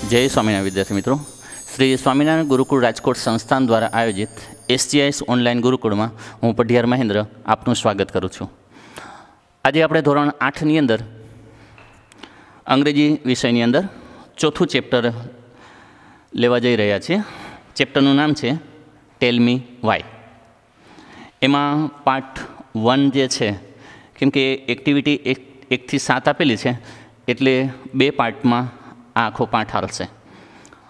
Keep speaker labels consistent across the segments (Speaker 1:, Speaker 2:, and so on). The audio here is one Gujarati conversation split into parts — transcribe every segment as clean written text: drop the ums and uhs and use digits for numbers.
Speaker 1: जय स्वामीनारायण विद्यार्थी मित्रों, श्री स्वामीनारायण गुरुकुल राजकोट संस्थान द्वारा आयोजित SGIS ऑनलाइन गुरुकुल में हूँ पढ़ियार महेन्द्र आपનું स्वागत करूँ छूँ। आज આપણે ધોરણ 8ની અંદર અંગ્રેજી વિષયની અંદર ચોથું ચેપ્ટર લેવા જઈ રહ્યા છીએ। ચેપ્ટરનું નામ છે ટેલ મી વાય। એમાં પાર્ટ 1 જે છે, કેમ કે એક્ટિવિટી 1 થી 7 આપેલી છે એટલે 2 પાર્ટમાં આ આખો પાઠ હાલશે।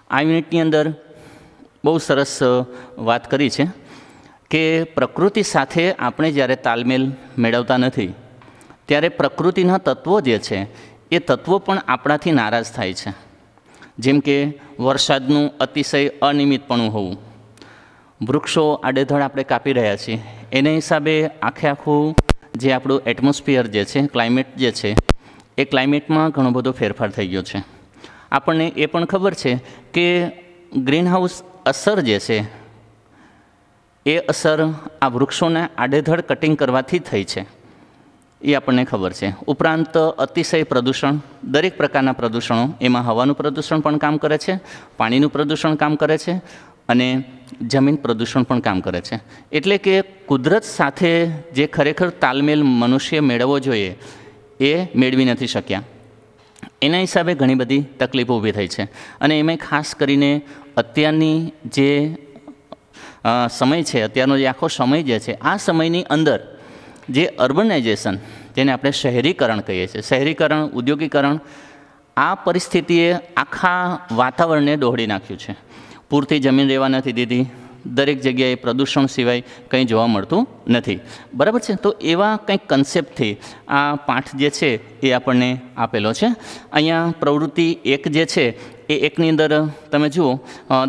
Speaker 1: આ યુનિટની અંદર બહુ સરસ વાત કરી છે કે પ્રકૃતિ સાથે આપણે જ્યારે તાલમેલ મેળવતા નથી ત્યારે પ્રકૃતિના તત્વો જે છે એ તત્વો પણ આપણાથી નારાજ થાય છે। જેમ કે વરસાદનું અતિશય અનિયમિતપણું હોવું, વૃક્ષો આડેધડ આપણે કાપી રહ્યા છીએ, એને હિસાબે આખું જે આપણું એટમોસ્ફિયર જે છે, ક્લાઇમેટ જે છે, એ ક્લાઇમેટમાં ઘણો બધો ફેરફાર થઈ ગયો છે। આપણને એ પણ ખબર છે કે ગ્રીનહાઉસ અસર જે છે એ અસર આ વૃક્ષોને આડેધડ કટિંગ કરવાથી થઈ છે, એ આપણને ખબર છે। ઉપરાંત અતિશય પ્રદૂષણ, દરેક પ્રકારના પ્રદૂષણો, એમાં હવાનું પ્રદૂષણ પણ કામ કરે છે, પાણીનું પ્રદૂષણ કામ કરે છે અને જમીન પ્રદૂષણ પણ કામ કરે છે। એટલે કે કુદરત સાથે જે ખરેખર તાલમેલ મનુષ્ય મેળવવો જોઈએ એ મેળવી નથી શક્યા। એના હિસાબે ઘણી બધી તકલીફો ઊભી થઈ છે અને એમાં ખાસ કરીને અત્યારની જે સમય છે, અત્યારનો જે આખો સમય જે છે, આ સમયની અંદર જે અર્બનાઇઝેશન, જેને આપણે શહેરીકરણ કહીએ છીએ, શહેરીકરણ, ઉદ્યોગીકરણ, આ પરિસ્થિતિએ આખા વાતાવરણને દોહડી નાખ્યું છે। પૂરતી જમીન રહેવા નથી દીધી, દરેક જગ્યાએ પ્રદૂષણ સિવાય કંઈ જોવા મળતું નથી, બરાબર છે। તો એવા કંઈક કન્સેપ્ટથી આ પાઠ જે છે એ આપણને આપેલો છે। અહીંયા પ્રવૃત્તિ 1 જે છે એ 1ની અંદર તમે જુઓ,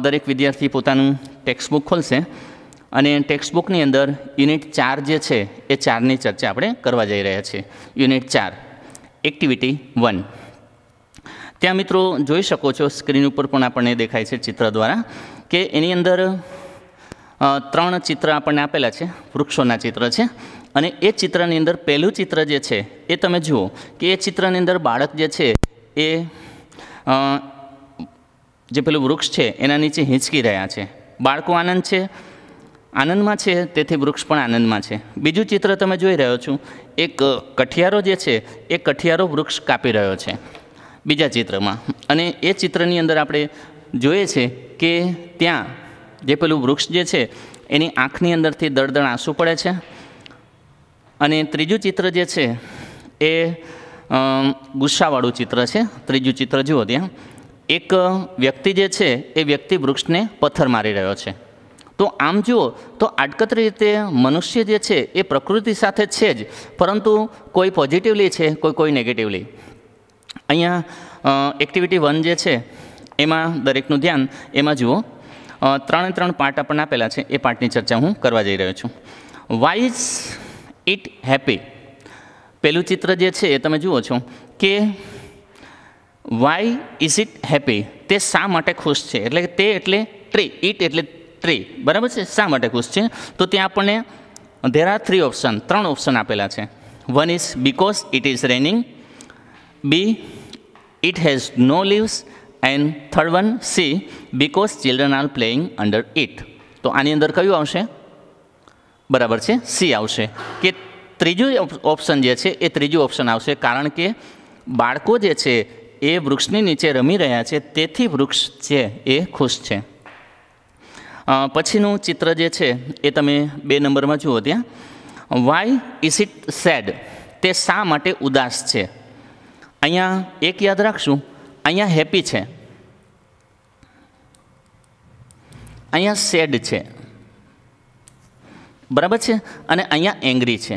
Speaker 1: દરેક વિદ્યાર્થી પોતાનું ટેક્સ્ટબુક ખોલશે અને ટેક્સ્ટબુકની અંદર યુનિટ 4 જે છે એ 4ની ચર્ચા આપણે કરવા જઈ રહ્યા છીએ। Unit 4 activity 1। ત્યાં મિત્રો જોઈ શકો છો, સ્ક્રીન ઉપર પણ આપણને દેખાય છે ચિત્ર દ્વારા, કે એની અંદર 3 ચિત્ર આપણને આપેલા છે, વૃક્ષોના ચિત્ર છે। અને એ ચિત્રની અંદર પહેલું ચિત્ર જે છે એ તમે જુઓ કે એ ચિત્રની અંદર બાળક જે છે એ જે પેલું વૃક્ષ છે એના નીચે હિંચકી રહ્યા છે। બાળકો આનંદમાં છે, તેથી વૃક્ષ પણ આનંદમાં છે। બીજું ચિત્ર તમે જોઈ રહ્યો છો, એક કઠિયારો જે છે એ કઠિયારો વૃક્ષ કાપી રહ્યો છે બીજા ચિત્રમાં। અને એ ચિત્રની અંદર આપણે જોઈએ છે કે ત્યાં જે પેલું વૃક્ષ જે છે એની આંખની અંદરથી દળદળ આંસુ પડે છે। અને ત્રીજું ચિત્ર જે છે એ ગુસ્સાવાળું ચિત્ર છે। ત્રીજું ચિત્ર જુઓ, ત્યાં એક વ્યક્તિ જે છે એ વ્યક્તિ વૃક્ષને પથ્થર મારી રહ્યો છે। તો આમ જુઓ તો આડકતરી રીતે મનુષ્ય જે છે એ પ્રકૃતિ સાથે છે જ, પરંતુ કોઈ પોઝિટિવલી છે, કોઈ નેગેટિવલી। અહીંયા એક્ટિવિટી 1 જે છે એમાં દરેકનું ધ્યાન એમાં જુઓ, 3 પાર્ટ આપણને આપેલા છે, એ પાર્ટની ચર્ચા હું કરવા જઈ રહ્યો છું। Why is it happy? પહેલું ચિત્ર જે છે એ તમે જુઓ છો કે વાય ઇઝ ઇટ હેપી? તે શા માટે ખુશ છે? એટલે કે તે એટલે ટ્રી, ઇટ એટલે ટ્રી, બરાબર છે? શા માટે ખુશ છે? તો ત્યાં આપણને ધેર આર 3 ઓપ્શન આપેલા છે। 1 is because it is raining, B, it has no leaves, and third one, C, because children are playing under it। તો આની અંદર કયું આવશે? બરાબર છે, C આવશે, કે ત્રીજું ઓપ્શન જે છે એ ત્રીજું ઓપ્શન આવશે, કારણ કે બાળકો જે છે એ વૃક્ષની નીચે રમી રહ્યા છે, તેથી વૃક્ષ છે એ ખુશ છે। પછીનું ચિત્ર જે છે એ તમે 2 નંબરમાં જુઓ, ત્યાં વાય ઇઝ ઇટ સેડ? તે શા માટે ઉદાસ છે? અહીંયા એક યાદ રાખશું, અહીંયા હેપી છે, અહીંયા સેડ છે, બરાબર છે, અને અહીંયા એંગ્રી છે।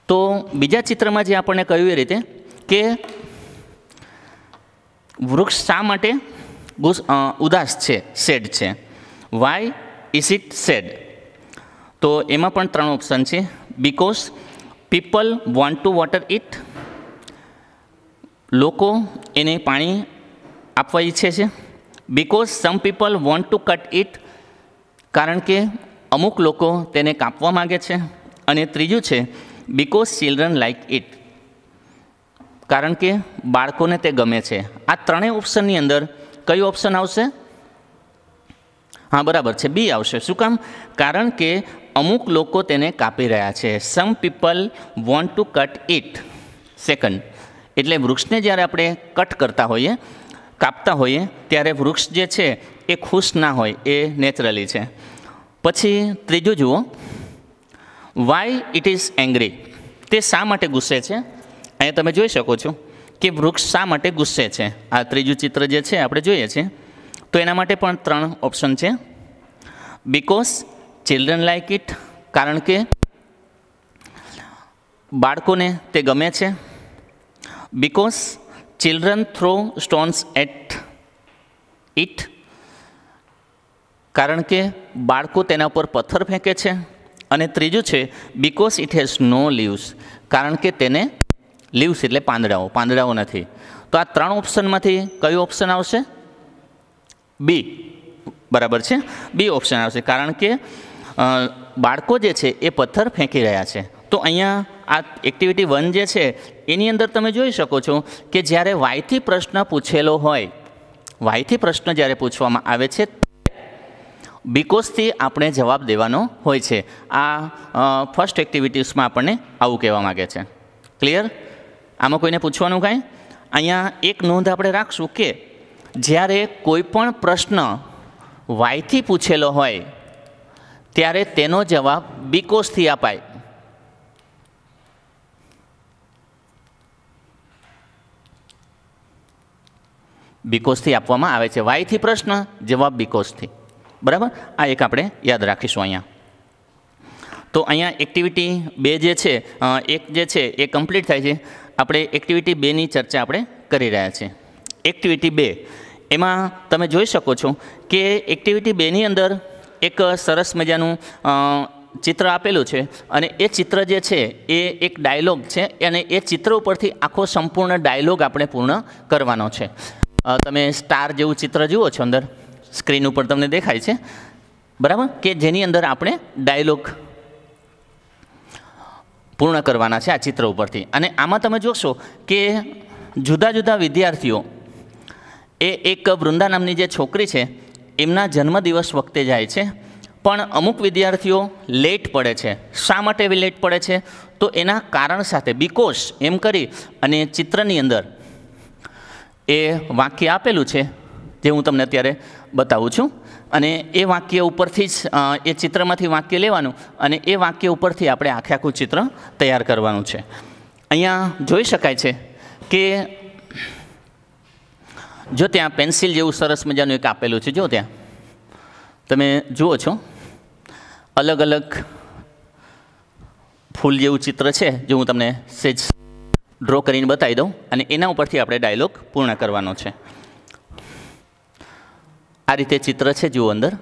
Speaker 1: તો બીજા ચિત્રમાં જે આપણને કહ્યું એ રીતે કે વૃક્ષ શા માટે ઉદાસ છે, સેડ છે, વાય ઇઝ ઇટ સેડ? તો એમાં પણ 3 ઓપ્શન છે। Because people want to water it, લોકો એને પાણી આપવા ઈચ્છે છે। Because some people want to cut it, કારણ કે અમુક લોકો તેને કાપવા માગે છે। અને ત્રીજું છે બીકોઝ ચિલ્ડ્રન લાઇક ઇટ, કારણ કે બાળકોને તે ગમે છે. આ ત્રણેય ઓપ્શનની અંદર કયું ઓપ્શન આવશે? હા, બરાબર છે, બી આવશે. શું કામ? કારણ કે અમુક લોકો તેને કાપી રહ્યા છે. Some people want to cut it. Second, એટલે વૃક્ષને જ્યારે આપણે કટ કરતા હોઈએ, કાપતા હોઈએ, ત્યારે વૃક્ષ જે છે એ ખુશ ના હોય, એ નેચરલી છે. પછી ત્રીજું જુઓ, વાય ઇટ ઇઝ એંગ્રી. તે શા માટે ગુસ્સે છે? અહીંયા તમે જોઈ શકો છો કે વૃક્ષ શા માટે ગુસ્સે છે. આ ત્રીજું ચિત્ર જે છે આપણે જોઈએ છીએ, તો એના માટે પણ 3 ઓપ્શન છે. બીકોઝ ચિલ્ડ્રન લાઇક ઇટ, કારણ કે બાળકોને તે ગમે છે. Because children throw stones at it, કારણ કે બાળકો તેના ઉપર પથ્થર ફેંકે છે. અને ત્રીજું છે because it has no leaves, કારણ કે તેને લીવ્સ એટલે પાંદડાઓ નથી. તો આ 3 ઓપ્શનમાંથી કયું ઓપ્શન આવશે? બી. બરાબર છે, બી ઓપ્શન આવશે, કારણ કે બાળકો જે છે એ પથ્થર ફેંકી રહ્યા છે. તો અહીંયા આ એક્ટિવિટી 1 જે છે એની અંદર તમે જોઈ શકો છો કે જ્યારે વાયથી પ્રશ્ન પૂછેલો હોય, વાયથી પ્રશ્ન જ્યારે પૂછવામાં આવે છે, બીકોઝથી આપણે જવાબ દેવાનો હોય છે. આ ફર્સ્ટ એક્ટિવિટીઝમાં આપણને આવું કહેવા માગે છે. ક્લિયર? આમાં કોઈને પૂછવાનું કાંઈ? અહીંયા એક નોંધ આપણે રાખશું કે જ્યારે કોઈ પણ પ્રશ્ન વાયથી પૂછેલો હોય ત્યારે તેનો જવાબ બીકોઝથી અપાય. બીકોઝથી આપવામાં આવે છે. વાયથી પ્રશ્ન, જવાબ બીકોઝથી. બરાબર? આ એક આપણે યાદ રાખીશું અહીંયા. તો અહીંયા એક્ટિવિટી 2 જે છે, એક જે છે એ કમ્પ્લીટ થાય છે. આપણે એક્ટિવિટી 2ની ચર્ચા આપણે કરી રહ્યા છીએ. એક્ટિવિટી 2 એમાં તમે જોઈ શકો છો કે એક્ટિવિટી 2ની અંદર એક સરસ મજાનું ચિત્ર આપેલું છે, અને એ ચિત્ર જે છે એ એક ડાયલોગ છે, અને એ ચિત્ર ઉપરથી આખો સંપૂર્ણ ડાયલોગ આપણે પૂર્ણ કરવાનો છે. તમે સ્ટાર જેવું ચિત્ર જુઓ છો અંદર સ્ક્રીન ઉપર, તમને દેખાય છે, બરાબર, કે જેની અંદર આપણે ડાયલોગ પૂર્ણ કરવાના છે આ ચિત્ર ઉપરથી. અને આમાં તમે જોશો કે જુદા જુદા વિદ્યાર્થીઓ એ એક વૃંદા નામની જે છોકરી છે એમના જન્મદિવસ વખતે જાય છે, પણ અમુક વિદ્યાર્થીઓ લેટ પડે છે. શા માટે લેટ પડે છે? તો એના કારણ સાથે બીકોઝ એમ કરી અને ચિત્રની અંદર એ વાક્ય આપેલું છે, જે હું તમને અત્યારે બતાવું છું. અને એ વાક્ય ઉપરથી જ એ ચિત્રમાંથી વાક્ય લેવાનું, અને એ વાક્ય ઉપરથી આપણે આખું ચિત્ર તૈયાર કરવાનું છે. અહીંયા જોઈ શકાય છે કે જો ત્યાં પેન્સિલ જેવું સરસ મજાનું એક આપેલું છે, જો ત્યાં તમે જુઓ છો અલગ અલગ ફૂલ જેવું ચિત્ર છે, જો હું તમને સેજ ડ્રો કરીને બતાવી દઉં, અને એના ઉપરથી આપણે ડાયલોગ પૂર્ણ કરવાનો છે. આ રીતે ચિત્ર છે, જુઓ અંદર.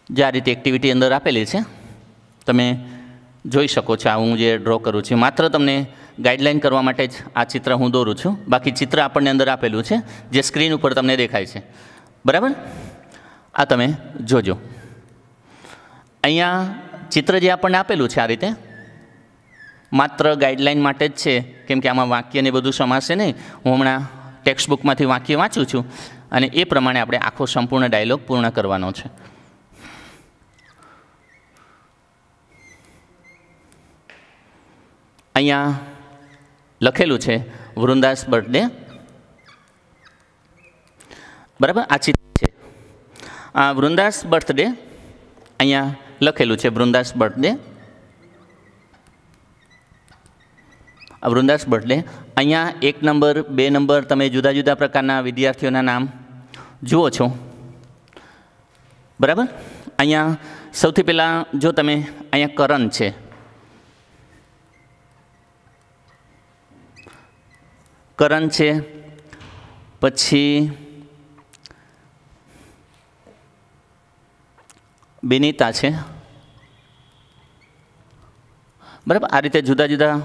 Speaker 1: જે આ રીતે એક્ટિવિટી અંદર આપેલી છે, તમે જોઈ શકો છો. આ હું જે ડ્રો કરું છું માત્ર તમને ગાઈડલાઈન કરવા માટે જ આ ચિત્ર હું દોરું છું. બાકી ચિત્ર આપણને અંદર આપેલું છે, જે સ્ક્રીન ઉપર તમને દેખાય છે. બરાબર? આ તમે જોજો. અહીંયા ચિત્ર જે આપણને આપેલું છે આ રીતે માત્ર ગાઈડલાઈન માટે જ છે, કેમ કે આમાં વાક્યને બધું સમાશે નહીં. હું હમણાં ટેક્સ્ટ બુકમાંથી વાક્ય વાંચું છું, અને એ પ્રમાણે આપણે આખો સંપૂર્ણ ડાયલોગ પૂર્ણ કરવાનો છે. અહીંયા લખેલું છે વૃંદાસ બર્થડે. બરાબર? આ ચિત્ર છે, આ વૃંદાસ બર્થડે. અહીંયા લખેલું છે વૃંદાસ બર્થડે. આ વૃંદાસ બર્થડે. અહીંયા 1 નંબર 2 નંબર તમે જુદા જુદા પ્રકારના વિદ્યાર્થીઓના નામ જુઓ છો. બરાબર? અહીંયા સૌથી પહેલાં જો તમે અહીંયા કરણ છે, કરણ છે, પછી બેનિતા છે. બરાબર? આ રીતે જુદા જુદા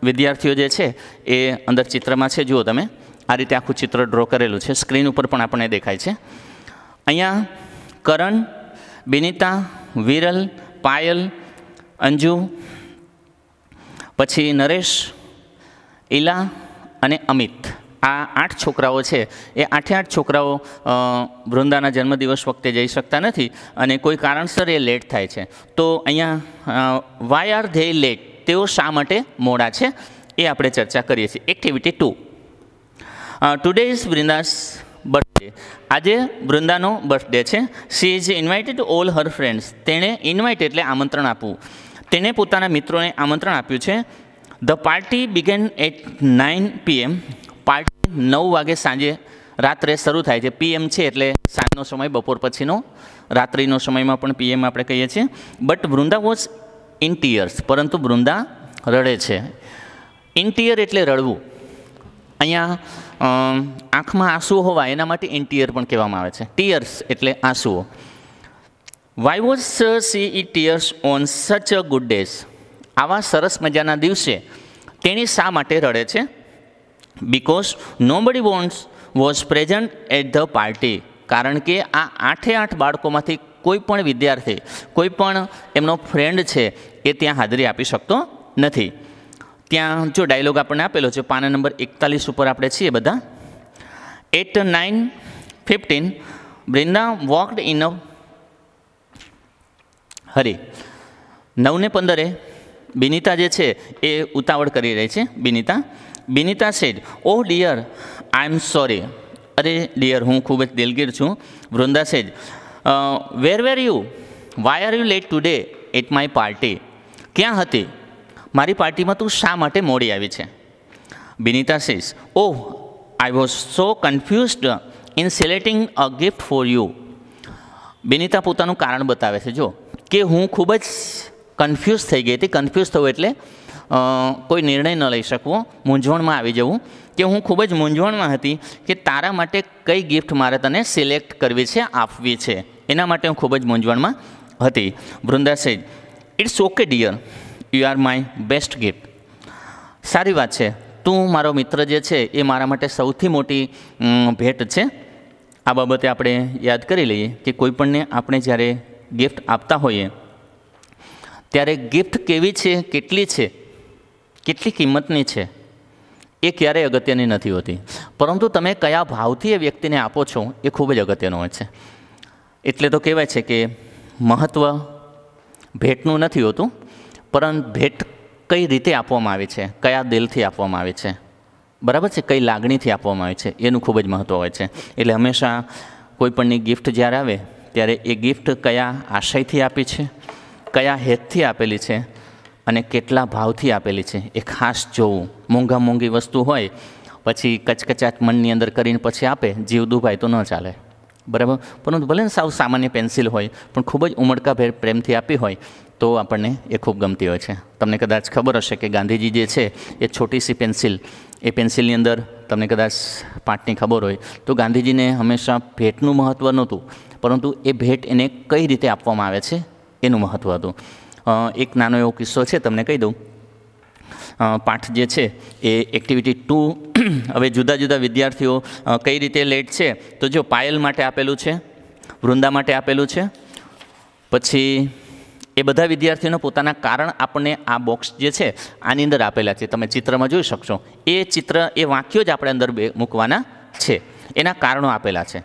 Speaker 1: વિદ્યાર્થીઓ જે છે એ અંદર ચિત્રમાં છે. જુઓ તમે, આ રીતે આખું ચિત્ર ડ્રો કરેલું છે, સ્ક્રીન ઉપર પણ આપણને દેખાય છે. અહીંયા કરણ, બિનિતા, વિરલ, પાયલ, અંજુ, પછી નરેશ, ઈલા અને અમિત, આ 8 છોકરાઓ છે. એ 8 છોકરાઓ વૃંદાના જન્મદિવસ વખતે જઈ શકતા નથી અને કોઈ કારણસર એ લેટ થાય છે. તો અહીંયા વાય આર ધે લેટ, તેઓ શા માટે મોડા છે એ આપણે ચર્ચા કરીએ છીએ. Activity 2, today is Vrinda's birthday. આજે વૃંદાનો બર્થડે છે. She is invited all her friends. તેણે ઇન્વાઇટ એટલે આમંત્રણ આપવું. તેણે પોતાના મિત્રોને આમંત્રણ આપ્યું છે. The party begin at 9 PM. Party 9 વાગે સાંજે રાત્રે શરૂ થાય છે. PM છે એટલે સાંજનો સમય, બપોર પછીનો, રાત્રિનો સમયમાં પણ PM આપણે કહીએ છીએ. But Vrinda was in tears. પરંતુ વૃંદા રડે છે. ઇન ટીયર એટલે રડવું. અહીંયા આંખમાં આંસુ હોવા એના માટે ઇન ટીયર પણ કહેવામાં આવે છે. ટીયર્સ એટલે આંસુઓ. Why was she in tears on such a good days. આવા સરસ મજાના દિવસે તેણી શા માટે રડે છે? Because nobody was present at the party. કારણ કે આ 8 બાળકોમાંથી કોઈ પણ વિદ્યાર્થી, કોઈ પણ એમનો ફ્રેન્ડ છે એ ત્યાં હાજરી આપી શકતો નથી. ત્યાં જો ડાયલોગ આપણને આપેલો છે, પાના નંબર 41 ઉપર આપણે છીએ બધા. At 9:15 Vrinda walked in a hurry. 9:15 Binita જે છે એ ઉતાવળ કરી રહી છે. Binita said, oh dear, I am sorry. અરે ડિયર, હું ખૂબ જ દિલગીર છું. Vrinda said, where where you, why are you late today at my party. ક્યાં હતી? મારી પાર્ટીમાં તું શા માટે મોડી આવી છે? Binita says, oh I was so confused in selecting a gift for you. Binita પોતાનું કારણ બતાવે છે, જો કે હું ખૂબ જ કન્ફ્યુઝ થઈ ગઈ હતી. કન્ફ્યુઝ થવું એટલે કોઈ નિર્ણય ન લઈ શકવો, મૂંઝવણમાં આવી જવું. કે હું ખૂબ જ મૂંઝવણમાં હતી કે તારા માટે કઈ ગિફ્ટ મારે તને સિલેક્ટ કરવી છે, આપવી છે. એના માટે હું ખૂબ જ મૂંઝવણમાં હતી. Vrinda says, it's okay dear, you are my best gift. સારી વાત છે, તું મારો મિત્ર જે છે એ મારા માટે સૌથી મોટી ભેટ છે. આ બાબતે આપણે યાદ કરી લઈએ કે કોઈપણને આપણે જ્યારે ગિફ્ટ આપતા હોઈએ ત્યારે ગિફ્ટ કેવી છે, કેટલી છે, કેટલી કિંમતની છે, એ ક્યારેય અગત્યની નથી હોતી. પરંતુ તમે કયા ભાવથી એ વ્યક્તિને આપો છો એ ખૂબ જ અગત્યનું હોય છે. એટલે તો કહેવાય છે કે મહત્ત્વ ભેટનું નથી હોતું, પરંતુ ભેટ કઈ રીતે આપવામાં આવે છે, કયા દિલથી આપવામાં આવે છે, બરાબર છે, કઈ લાગણીથી આપવામાં આવે છે, એનું ખૂબ જ મહત્ત્વ હોય છે. એટલે હંમેશા કોઈપણની ગિફ્ટ જ્યારે આવે ત્યારે એ ગિફ્ટ કયા આશયથી આપી છે, કયા હેતથી આપેલી છે અને કેટલા ભાવથી આપેલી છે એ ખાસ જોવું. મોંઘી વસ્તુ હોય પછી કચકચાટ મનની અંદર કરીને પછી આપે, જીવ દુભાય તો ન ચાલે, બરાબર. પરંતુ ભલે ને સાવ સામાન્ય પેન્સિલ હોય પણ ખૂબ જ ઉમળકાભેર પ્રેમથી આપી હોય તો આપણને એ ખૂબ ગમતી હોય છે. તમને કદાચ ખબર હશે કે ગાંધીજી જે છે એ છોટી સી પેન્સિલ, એ પેન્સિલની અંદર તમને કદાચ પાઠની ખબર હોય તો ગાંધીજીને હંમેશા ભેટનું મહત્ત્વ નહોતું, પરંતુ એ ભેટ એને કઈ રીતે આપવામાં આવે છે એનું મહત્ત્વ હતું. એક નાનો એવો કિસ્સો છે, તમને કહી દઉં. પાઠ જે છે એ એક્ટિવિટી 2. હવે જુદા જુદા વિદ્યાર્થીઓ કઈ રીતે લેટ છે તો જો પાયલ માટે આપેલું છે, વૃંદા માટે આપેલું છે. પછી એ બધા વિદ્યાર્થીઓને પોતાના કારણ આપણને આ બોક્સ જે છે આની અંદર આપેલા છે, તમે ચિત્રમાં જોઈ શકશો. એ ચિત્ર, એ વાક્યો જ આપણે અંદર મૂકવાના છે, એના કારણો આપેલા છે.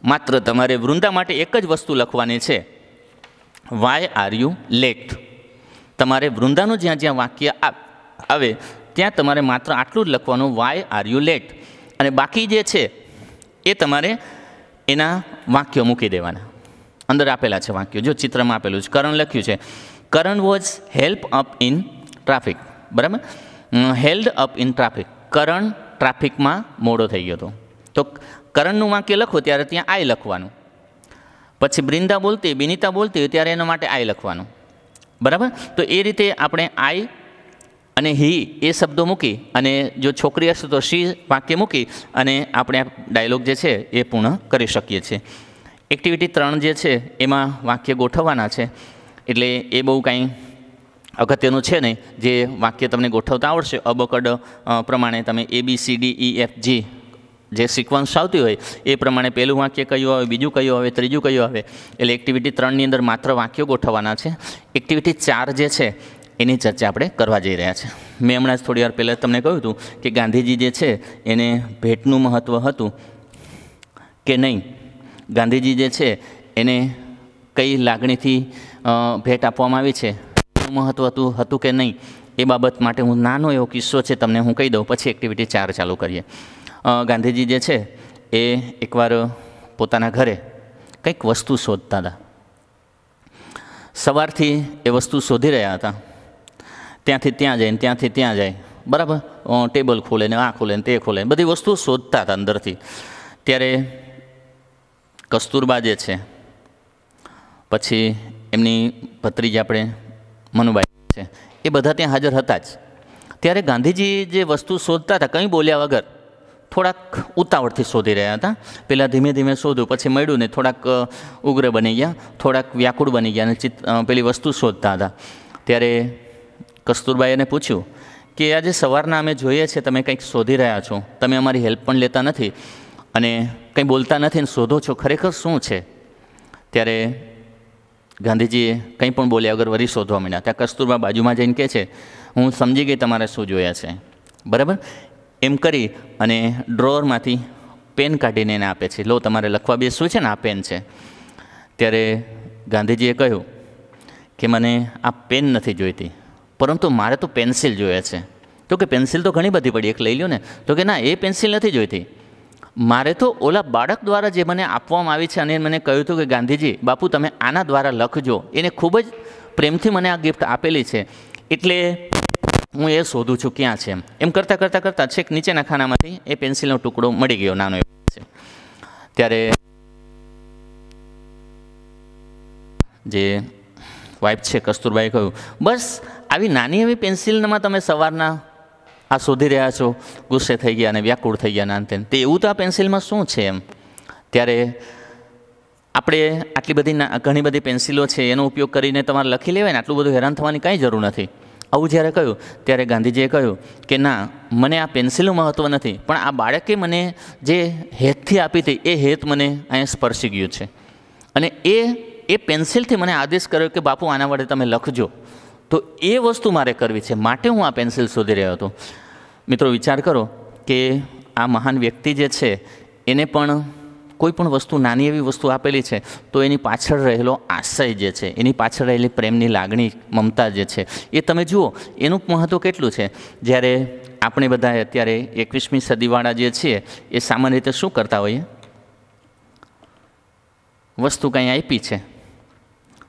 Speaker 1: માત્ર તમારે વૃંદા માટે એક જ વસ્તુ લખવાની છે, વાય આર યુ લેટ. તમારે વૃંદાનું જ્યાં જ્યાં વાક્ય આવે ત્યાં તમારે માત્ર આટલું જ લખવાનું, વાય આર યુ લેટ. અને બાકી જે છે એ તમારે એના વાક્યો મૂકી દેવાના. અંદર આપેલા છે વાક્યો, જો ચિત્રમાં આપેલું છે. કરણ લખ્યું છે, Karan was help up in traffic, બરાબર. Held up in traffic, Karan ટ્રાફિકમાં મોડો થઈ ગયો હતો. તો કરણનું વાક્ય લખો ત્યારે ત્યાં આય લખવાનું. પછી બિનિતા બોલતી હોય ત્યારે એના માટે આય લખવાનું, બરાબર. તો એ રીતે આપણે આય અને હી એ શબ્દો મૂકી અને જો છોકરી હશે તો શી વાક્ય મૂકી અને આપણે ડાયલોગ જે છે એ પૂર્ણ કરી શકીએ છીએ. એક્ટિવિટી 3 જે છે એમાં વાક્ય ગોઠવવાના છે, એટલે એ બહુ કાંઈ અગત્યનું છે નહીં. જે વાક્ય તમને ગોઠવતા આવડશે અબકડ પ્રમાણે તમે ABCDEFG જે સિક્વન્સ આવતી હોય એ પ્રમાણે પહેલું વાક્ય કયું આવે, બીજું કયું આવે, ત્રીજું કયું આવે. એટલે એક્ટિવિટી 3ની અંદર માત્ર વાક્યો ગોઠવવાના છે. એક્ટિવિટી 4 જે છે એની ચર્ચા આપણે કરવા જઈ રહ્યા છીએ. મેં હમણાં જ થોડી વાર પહેલાં તમને કહ્યું હતું કે ગાંધીજી જે છે એને ભેટનું મહત્ત્વ હતું કે નહીં, ગાંધીજી જે છે એને કઈ લાગણીથી ભેટ આપવામાં આવી છે એનું મહત્ત્વ હતું કે નહીં, એ બાબત માટે હું નાનો એવો કિસ્સો છે તમને હું કહી દઉં, પછી એક્ટિવિટી 4 ચાલુ કરીએ. ગાંધીજી જે છે એ એકવાર પોતાના ઘરે કંઈક વસ્તુ શોધતા હતા. સવારથી એ વસ્તુ શોધી રહ્યા હતા. ત્યાંથી ત્યાં જાય ને ત્યાંથી ત્યાં જાય, બરાબર. ટેબલ ખોલે ને આ ખોલે ને તે ખોલે, બધી વસ્તુઓ શોધતા હતા અંદરથી. ત્યારે કસ્તુરબા જે છે, પછી એમની ભત્રીજી આપણે મનુબાઈ છે, એ બધા ત્યાં હાજર હતા જ. ત્યારે ગાંધીજી જે વસ્તુ શોધતા હતા કંઈ બોલ્યા વગર થોડાક ઉતાવળથી શોધી રહ્યા હતા. પહેલાં ધીમે ધીમે શોધ્યું, પછી મળ્યું ને થોડાક ઉગ્ર બની ગયા, થોડાક વ્યાકુળ બની ગયા અને પેલી વસ્તુ શોધતા હતા. ત્યારે કસ્તુરબાએ એને પૂછ્યું કે આજે સવારના અમે જોઈએ છીએ તમે કંઈક શોધી રહ્યા છો, તમે અમારી હેલ્પ પણ લેતા નથી અને કંઈ બોલતા નથી ને શોધો છો, ખરેખર શું છે? ત્યારે ગાંધીજીએ કંઈ પણ બોલ્યા વગર વળી શોધવા માંડ્યા. ત્યાં કસ્તુરબા બાજુમાં જઈને કહે છે, હું સમજી ગઈ તમારે શું જોયા છે, બરાબર. એમ કરી અને ડ્રોવરમાંથી પેન કાઢીને એને આપે છે. લો, તમારે લખવા બેસવું છે ને, આ પેન છે. ત્યારે ગાંધીજીએ કહ્યું કે મને આ પેન નથી જોઈતી, પરંતુ મારે તો પેન્સિલ જોઈએ છે. તો કે પેન્સિલ તો ઘણી બધી પડી, એક લઈ લો ને. તો કે ના, એ પેન્સિલ નથી જોઈતી, મારે તો ઓલા બાળક દ્વારા જે મને આપવામાં આવી છે અને મને કહ્યું હતું કે ગાંધીજી બાપુ તમે આના દ્વારા લખજો, એને ખૂબ જ પ્રેમથી મને આ ગિફ્ટ આપેલી છે, એટલે હું એ શોધું છું ક્યાં છે. એમ કરતાં કરતાં કરતાં છેક નીચેના ખાનામાંથી એ પેન્સિલનો ટુકડો મળી ગયો, નાનો એવો છે. ત્યારે જે વાઇફ છે કસ્તુરબાએ કહ્યું, બસ આવી નાની એવી પેન્સિલમાં તમે સવારના આ શોધી રહ્યા છો, ગુસ્સે થઈ ગયા અને વ્યાકુળ થઈ ગયા ના તે એવું તો આ પેન્સિલમાં શું છે એમ. ત્યારે આપણે આટલી બધી ઘણી બધી પેન્સિલો છે એનો ઉપયોગ કરીને તમારે લખી લેવાય ને, આટલું બધું હેરાન થવાની કાંઈ જરૂર નથી. આવું જ્યારે કહ્યું ત્યારે ગાંધીજીએ કહ્યું કે ના, મને આ પેન્સિલનું મહત્ત્વ નથી, પણ આ બાળકે મને જે હેતથી આપી હતી એ હેત મને અહીંયા સ્પર્શી ગયું છે અને એ પેન્સિલથી મને આદેશ કર્યો કે બાપુ આના વડે તમે લખજો. તો એ વસ્તુ મારે કરવી છે, માટે હું આ પેન્સિલ શોધી રહ્યો હતો. મિત્રો, વિચાર કરો કે આ મહાન વ્યક્તિ જે છે એને પણ કોઈ પણ વસ્તુ, નાની એવી વસ્તુ આપેલી છે તો એની પાછળ રહેલો આશય જે છે, એની પાછળ રહેલી પ્રેમની લાગણી, મમતા જે છે એ તમે જુઓ, એનું મહત્ત્વ કેટલું છે. જ્યારે આપણે બધા અત્યારે 21મી સદીવાળા જે છીએ એ સામાન્ય રીતે શું કરતા હોઈએ, વસ્તુ કંઈ આપી છે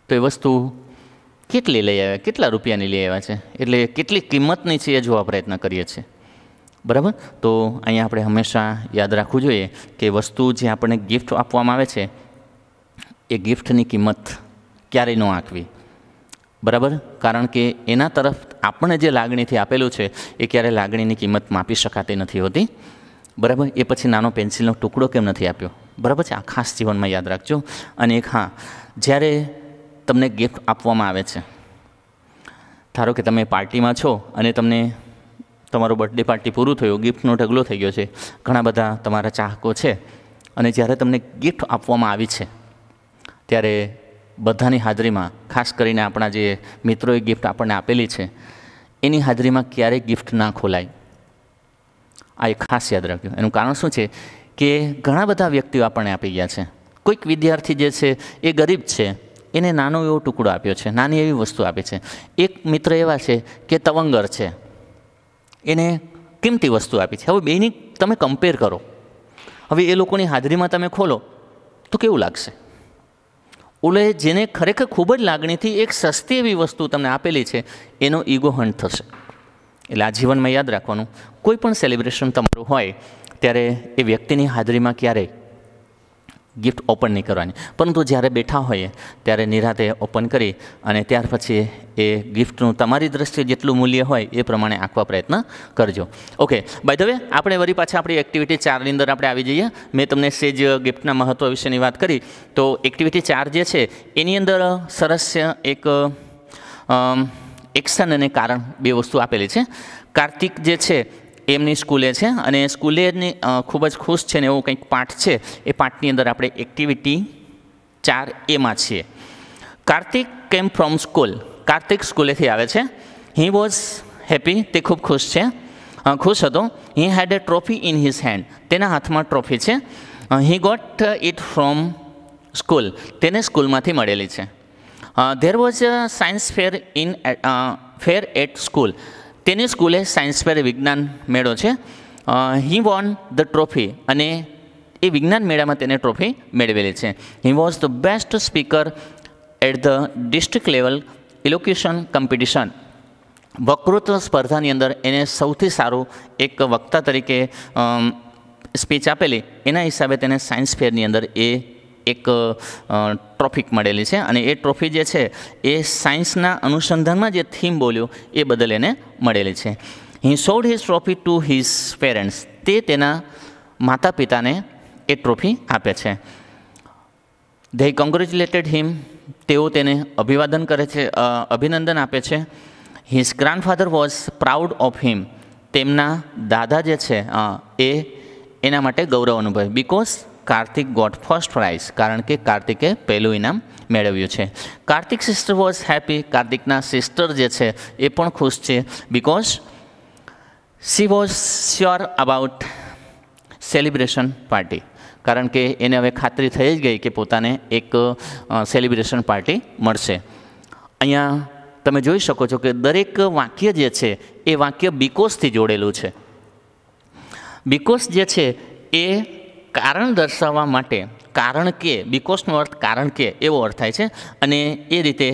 Speaker 1: તો એ વસ્તુ કેટલી લઈ આવ્યા, કેટલા રૂપિયાની લઈ આવ્યા છે, એટલે કેટલી કિંમતની છે એ જોવા પ્રયત્ન કરીએ છીએ, બરાબર. તો અહીંયા આપણે હંમેશા યાદ રાખવું જોઈએ કે વસ્તુ જે આપણને ગિફ્ટ આપવામાં આવે છે એ ગિફ્ટની કિંમત ક્યારેય ન આંકવી, બરાબર. કારણ કે એના તરફ આપણને જે લાગણીથી આપેલું છે એ ક્યારેય લાગણીની કિંમત માપી શકાતી નથી હોતી, બરાબર. એ પછી નાનો પેન્સિલનો ટુકડો કેમ નથી આપ્યો, બરાબર છે. આ ખાસ જીવનમાં યાદ રાખજો. અને એક હા, જ્યારે તમને ગિફ્ટ આપવામાં આવે છે, ધારો કે તમે પાર્ટીમાં છો અને તમને તમારો બર્થડે પાર્ટી પૂરું થયું, ગિફ્ટનો ઢગલો થઈ ગયો છે, ઘણા બધા તમારા ચાહકો છે, અને જ્યારે તમને ગિફ્ટ આપવામાં આવી છે ત્યારે બધાની હાજરીમાં, ખાસ કરીને આપણા જે મિત્રોએ ગિફ્ટ આપણને આપેલી છે એની હાજરીમાં ક્યારેય ગિફ્ટ ના ખોલાય. આ એક ખાસ યાદ રાખજો. એનું કારણ શું છે કે ઘણા બધા વ્યક્તિઓ આપણને આપી ગયા છે. કોઈક વિદ્યાર્થી જે છે એ ગરીબ છે, એને નાનો એવો ટુકડો આપ્યો છે, નાની એવી વસ્તુ આપી છે. એક મિત્ર એવા છે કે તવંગર છે, એને કિંમતી વસ્તુ આપી છે. હવે બેની તમે કમ્પેર કરો, હવે એ લોકોની હાજરીમાં તમે ખોલો તો કેવું લાગશે? ઓલે જેને ખરેખર ખૂબ જ લાગણીથી એક સસ્તી એવી વસ્તુ તમને આપેલી છે એનો ઈગો હન્ટ થશે. એટલે આ જીવનમાં યાદ રાખવાનું, કોઈ પણ સેલિબ્રેશન તમારું હોય ત્યારે એ વ્યક્તિની હાજરીમાં ક્યારેય ગિફ્ટ ઓપન નહીં કરવાની, પરંતુ જ્યારે બેઠા હોઈએ ત્યારે નિરાતે ઓપન કરી અને ત્યાર પછી એ ગિફ્ટનું તમારી દ્રષ્ટિએ જેટલું મૂલ્ય હોય એ પ્રમાણે આંકવા પ્રયત્ન કરજો. ઓકે, બાય ધ વે આપણે વળી પાછા આપણી એક્ટિવિટી 4ની અંદર આપણે આવી જઈએ. મેં તમને સેજ ગિફ્ટના મહત્ત્વ વિશેની વાત કરી, તો એક્ટિવિટી 4 જે છે એની અંદર સરસ એક એક્શન અને કારણ બે વસ્તુ આપેલી છે. કાર્તિક જે છે એમની સ્કૂલે છે અને સ્કૂલે ખૂબ જ ખુશ છે ને એવો કંઈક પાઠ છે. એ પાઠની અંદર આપણે એક્ટિવિટી 4A છીએ. Kartik came from school. Kartik સ્કૂલેથી આવે છે. હી વોઝ હેપી, તે ખૂબ ખુશ છે, ખુશ હતો. He had a trophy in his hand, તેના હાથમાં ટ્રોફી છે. He got it from school, તેને સ્કૂલમાંથી મળેલી છે. There was a science fair at school, તેની સ્કૂલે સાયન્સ ફેર વિજ્ઞાન મેળો છે. હી વોન ધ ટ્રોફી, અને એ વિજ્ઞાન મેળામાં તેને ટ્રોફી મેળવેલી છે. He was the best speaker at the district level elocution competition, વક્તૃત્વ સ્પર્ધાની અંદર એને સૌથી સારું એક વક્તા તરીકે સ્પીચ આપેલી, એના હિસાબે તેને સાયન્સ ફેરની અંદર એ એક ટ્રોફી મળેલી છે. અને એ ટ્રોફી જે છે એ સાયન્સના અનુસંધાનમાં જે થીમ બોલ્યો એ બદલ એને મળેલી છે. He showed his trophy to his parents, તે તેના માતા પિતાને એ ટ્રોફી આપે છે. ધે કોંગ્રેચ્યુલેટેડ હિમ, તેઓ તેને અભિવાદન કરે છે, અભિનંદન આપે છે. His grandfather was proud of him, તેમના દાદા જે છે એ એના માટે ગૌરવ અનુભવે. Because Kartik got first prize, કારણ કે કાર્તિકે પહેલું ઇનામ મેળવ્યું છે. કાર્તિક સિસ્ટર વોઝ હેપી, કાર્તિકના સિસ્ટર જે છે એ પણ ખુશ છે. Because she was sure about celebration party, કારણ કે એને હવે ખાતરી થઈ જ ગઈ કે પોતાને એક સેલિબ્રેશન પાર્ટી મળશે. અહીંયા તમે જોઈ શકો છો કે દરેક વાક્ય જે છે એ વાક્ય બીકોઝથી જોડેલું છે. બીકોઝ જે છે એ કારણ દર્શાવવા માટે, કારણ કે, બીકોઝનો અર્થ કારણ કે એવો અર્થ થાય છે, અને એ રીતે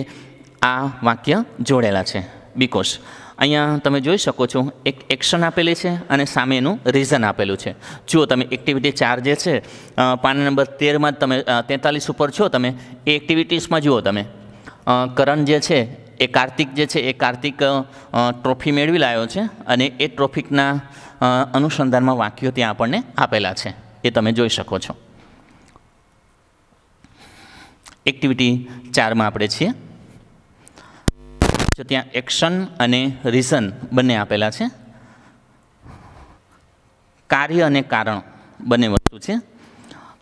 Speaker 1: આ વાક્ય જોડેલા છે. બીકોઝ અહીંયા તમે જોઈ શકો છો એક એક્શન આપેલી છે અને સામે એનું રીઝન આપેલું છે. જુઓ તમે એક્ટિવિટી 4 જે છે પાના નંબર 13માં જ તમે 43 ઉપર છો તમે, એ એક્ટિવિટીઝમાં જુઓ તમે, કરણ જે છે એ કાર્તિક જે છે એ કાર્તિક ટ્રોફી મેળવી લાવ્યો છે અને એ ટ્રોફીના અનુસંધાનમાં વાક્યો ત્યાં આપણને આપેલા છે, એ તમે જોઈ શકો છો. એક્ટિવિટી 4માં આપણે છીએ. તો ત્યાં એક્શન અને રીઝન બંને આપેલા છે. કાર્ય અને કારણ બંને વસ્તુ છે.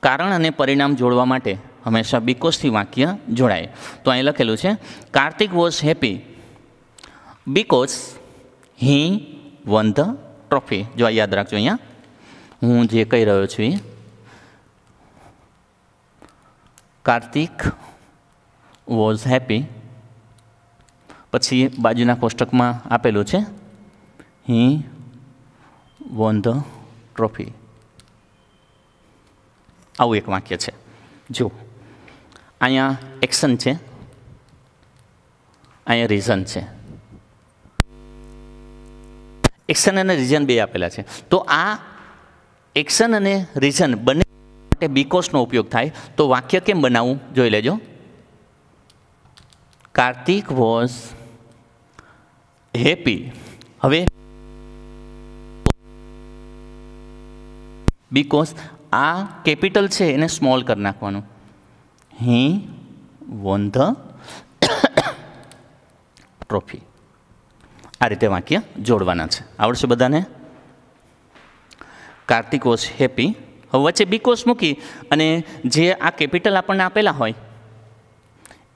Speaker 1: કારણ અને પરિણામ જોડવા માટે હંમેશા બીકોઝથી વાક્ય જોડાય. તો અહીં લખેલું છે Kartik was happy because he one the trophy. જો આ યાદ રાખજો, અહીંયા હું જે કહી રહ્યો છું એ કાર્તિક વોઝ હેપી, પછી બાજુના કોષ્ટકમાં આપેલું છે હી વોન ધ ટ્રોફી. આવું એક વાક્ય છે. જો અહીંયા એક્શન છે, અહીંયા રીઝન છે. એક્શન અને રીઝન બે આપેલા છે. તો આ એક્શન અને રીઝન બંને માટે બીકોઝનો ઉપયોગ થાય. તો વાક્ય કેમ બનાવવું જોઈ લેજો. Kartik was happy. હવે બીકોઝ આ કેપિટલ છે એને સ્મોલ કરી નાખવાનું. હી વોન ધ ટ્રોફી. આ રીતે વાક્ય જોડવાના છે. આવડશે બધાને? Kartik was happy. હવે વચ્ચે બીકોઝ મૂકી અને જે આ કેપિટલ આપણને આપેલા હોય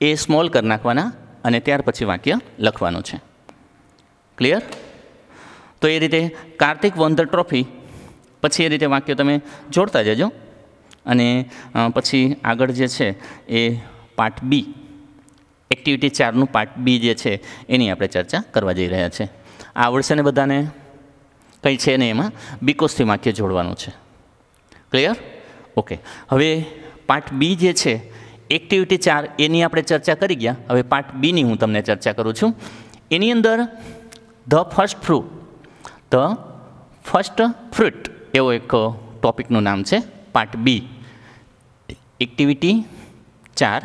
Speaker 1: એ સ્મોલ કરી નાખવાના અને ત્યાર પછી વાક્ય લખવાનું છે. ક્લિયર? તો એ રીતે કાર્તિક વોન ધ ટ્રોફી, પછી એ રીતે વાક્ય તમે જોડતા જજો. અને પછી આગળ જે છે એ પાર્ટ બી, એક્ટિવિટી 4નું પાર્ટ બી જે છે એની આપણે ચર્ચા કરવા જઈ રહ્યા છે. આવડશે ને બધાને? કંઈ છે ને એમાં બીકોઝથી વાક્ય જોડવાનું છે. ક્લિયર? ઓકે. હવે પાર્ટ બી જે છે એક્ટિવિટી 4 એની આપણે ચર્ચા કરી ગયા. હવે પાર્ટ બીની હું તમને ચર્ચા કરું છું. એની અંદર ધ ફર્સ્ટ ફ્રૂટ એવો એક ટોપિકનું નામ છે. પાર્ટ બી એક્ટિવિટી 4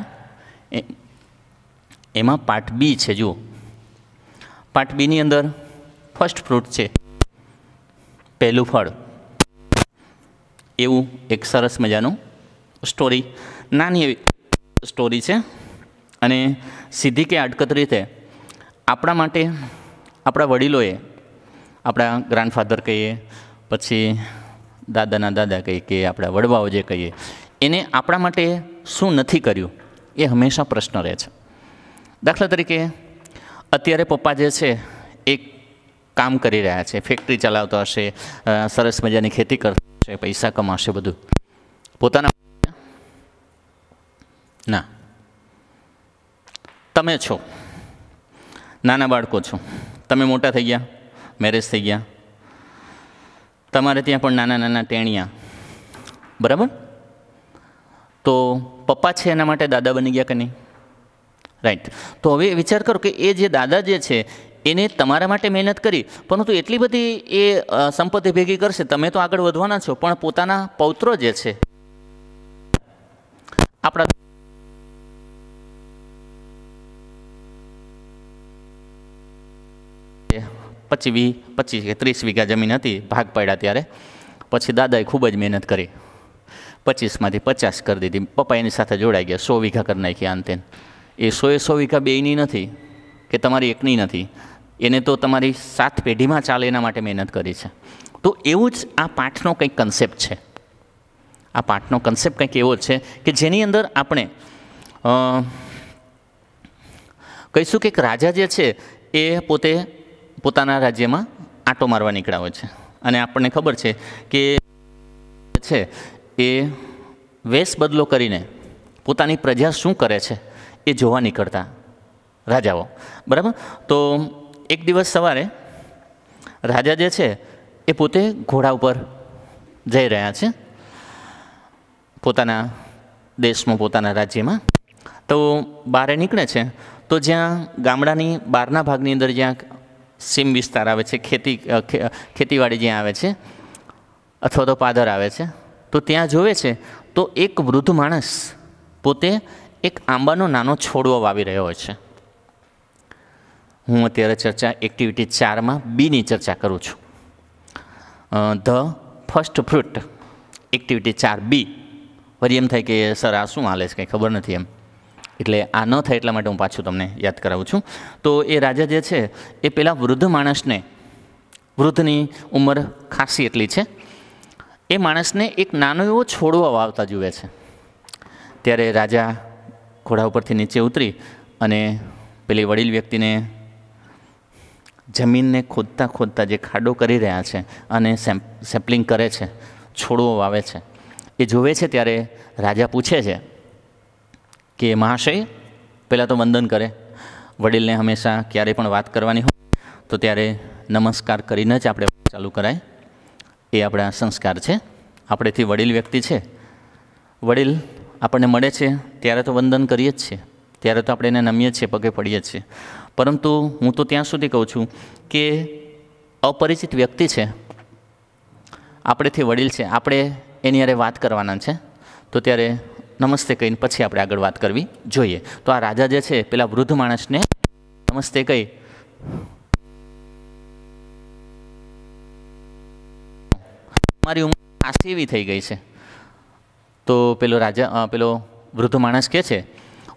Speaker 1: એમાં પાર્ટ બી છે. જુઓ, પાર્ટ બીની અંદર ફર્સ્ટ ફ્રૂટ છે, પહેલું ફળ. એવું એક સરસ મજાનું સ્ટોરી, નાની એવી સ્ટોરી છે અને સીધી કે અડકત રીતે આપણા માટે આપણા વડીલોએ આપણા ગ્રાન્ડફાધર કહીએ, પછી દાદાના દાદા કહીએ કે આપણા વડવાઓ જે કહીએ, એને આપણા માટે શું નથી કર્યું એ હંમેશા પ્રશ્ન રહે છે. દાખલા તરીકે અત્યારે પપ્પા જે છે એ કામ કરી રહ્યા છે, ફેક્ટરી ચલાવતો હશે, સરસ મજાની ખેતી કરતો હશે, પૈસા કમાશે, બધું પોતાના ના. તમે છો નાના બાળકો છો, તમે મોટા થઈ ગયા, મેરેજ થઈ ગયા, તમારે ત્યાં પણ નાના નાના ટેણિયા, બરાબર? તો પપ્પા છે એના માટે દાદા બની ગયા કે નહીં? રાઈટ. તો હવે વિચાર કરો કે એ જે દાદા જે છે એને તમારા માટે મહેનત કરી, પરંતુ એટલી બધી એ સંપત્તિ ભેગી કરશે, તમે તો આગળ વધવાના છો, પણ પોતાના પૌત્રો જે છે આપણા 25 કે 30 વીઘા જમીન હતી, ભાગ પાડ્યા ત્યારે પછી દાદાએ ખૂબ જ મહેનત કરી, 25માંથી 50 કરી દીધી, પપ્પા એની સાથે જોડાઈ ગયા, 100 વીઘા કરી નાખી. અંતે એ 100 વીઘા બેયની નથી કે તમારી એકની નથી, એને તો તમારી 7 પેઢીમાં ચાલે એના માટે મહેનત કરી છે. તો એવું જ આ પાઠનો કંઈક કન્સેપ્ટ છે. આ પાઠનો કન્સેપ્ટ કંઈક એવો છે કે જેની અંદર આપણે કહીશું કે એક રાજા જે છે એ પોતે પોતાના રાજ્યમાં આંટો મારવા નીકળ્યા હોય છે, અને આપણને ખબર છે કે છે એ વેશ બદલો કરીને પોતાની પ્રજા શું કરે છે એ જોવા નીકળતા રાજાઓ, બરાબર? તો એક દિવસ સવારે રાજા જે છે એ પોતે ઘોડા ઉપર જઈ રહ્યા છે પોતાના દેશમાં, પોતાના રાજ્યમાં. તો બહાર નીકળે છે તો જ્યાં ગામડાની બહારના ભાગની અંદર જ્યાં સીમ વિસ્તાર આવે છે, ખેતીવાડી જ્યાં આવે છે અથવા તો પાદર આવે છે, તો ત્યાં જોવે છે તો એક વૃદ્ધ માણસ પોતે એક આંબાનો નાનો છોડવો વાવી રહ્યો હોય છે. હું અત્યારે એક્ટિવિટી 4માં બીની ચર્ચા કરું છું. The first fruit, activity 4B. વળી એમ થાય કે સર આ શું હાલે છે, કંઈ ખબર નથી એમ, એટલે આ ન થાય એટલા માટે હું પાછું તમને યાદ કરાવું છું. તો એ રાજા જે છે એ પેલા વૃદ્ધ માણસને, વૃદ્ધની ઉંમર ખાસી એટલી છે, એ માણસને એક નાનો એવો છોડવો વાવતા જુએ છે. ત્યારે રાજા ઘોડા ઉપરથી નીચે ઉતરી અને પેલી વડીલ વ્યક્તિને જમીનને ખોદતા ખોદતા જે ખાડો કરી રહ્યા છે અને સેમ્પલિંગ કરે છે, છોડવો વાવે છે, એ જોવે છે. ત્યારે રાજા પૂછે છે કે મહાશય, પહેલાં તો વંદન કરે. વડીલને હંમેશા ક્યારેય પણ વાત કરવાની હોય તો ત્યારે નમસ્કાર કરીને જ આપણે ચાલુ કરાય, એ આપણા સંસ્કાર છે. આપણેથી વડીલ વ્યક્તિ છે, વડીલ આપણને મળે છે ત્યારે તો વંદન કરીએ જ છીએ, ત્યારે તો આપણે એને નમીએ જ છીએ, પગે પડીએ જ છીએ. પરંતુ હું તો ત્યાં સુધી કહું છું કે અપરિચિત વ્યક્તિ છે, આપણેથી વડીલ છે, આપણે એની હારે વાત કરવાના છે, તો ત્યારે નમસ્તે કહીને પછી આપણે આગળ વાત કરવી જોઈએ. તો આ રાજા જે છે પેલા વૃદ્ધ માણસને નમસ્તે કહી મારી ઉંમર ખાસી એવી થઈ ગઈ છે. તો પેલો વૃદ્ધ માણસ કહે છે,